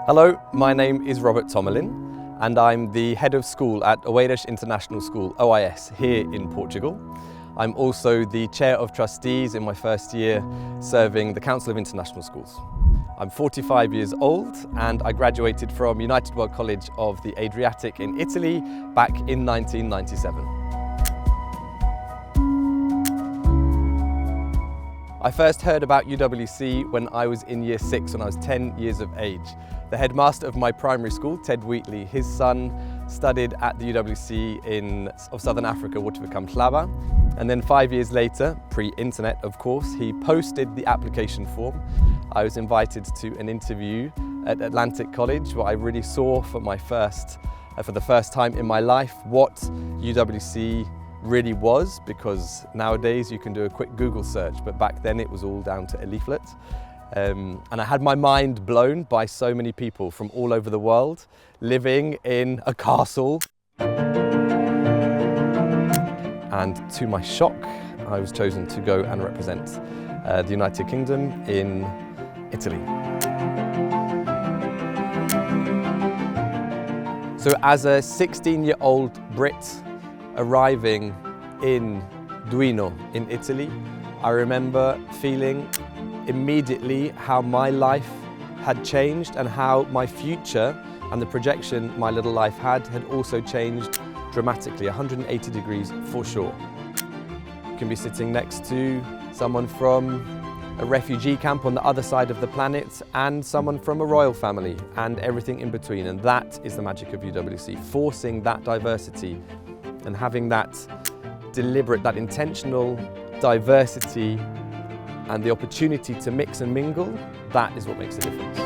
Hello, my name is Robert Tomalin and I'm the head of school at Oeiras International School, OIS, here in Portugal. I'm also the chair of trustees in my first year serving the Council of International Schools. I'm 45 years old and I graduated from United World College of the Adriatic in Italy back in 1997. I first heard about UWC when I was in year 6, when I was 10 years of age. The headmaster of my primary school, Ted Wheatley, his son studied at the UWC of Southern Africa, Mhlaba. And then 5 years later, pre-internet of course, he posted the application form. I was invited to an interview at Atlantic College where I really saw for the first time in my life what UWC really was, because nowadays you can do a quick Google search, but back then it was all down to a leaflet. And I had my mind blown by so many people from all over the world living in a castle. And to my shock, I was chosen to go and represent the United Kingdom in Italy. So as a 16-year-old Brit arriving in Duino in Italy, I remember feeling immediately how my life had changed and how my future and the projection my little life had also changed dramatically, 180 degrees for sure. You can be sitting next to someone from a refugee camp on the other side of the planet and someone from a royal family and everything in between, and that is the magic of UWC, forcing that diversity and having that deliberate, that intentional diversity and the opportunity to mix and mingle. That is what makes a difference.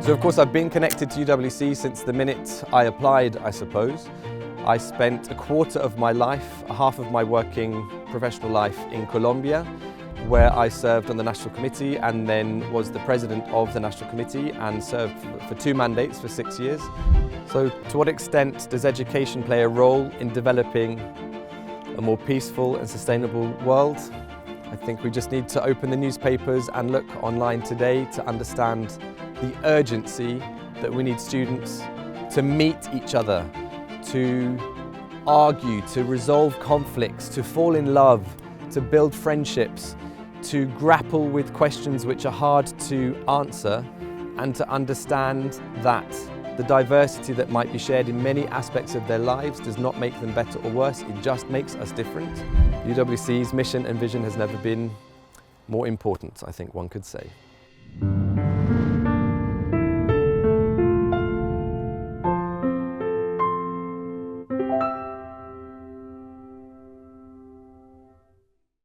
So of course I've been connected to UWC since the minute I applied, I suppose. I spent a quarter of my life, half of my working professional life in Colombia, where I served on the National Committee and then was the president of the National Committee and served for 2 mandates for 6 years. So to what extent does education play a role in developing a more peaceful and sustainable world? I think we just need to open the newspapers and look online today to understand the urgency that we need students to meet each other, to argue, to resolve conflicts, to fall in love, to build friendships, to grapple with questions which are hard to answer, and to understand that the diversity that might be shared in many aspects of their lives does not make them better or worse, it just makes us different. UWC's mission and vision has never been more important, I think one could say.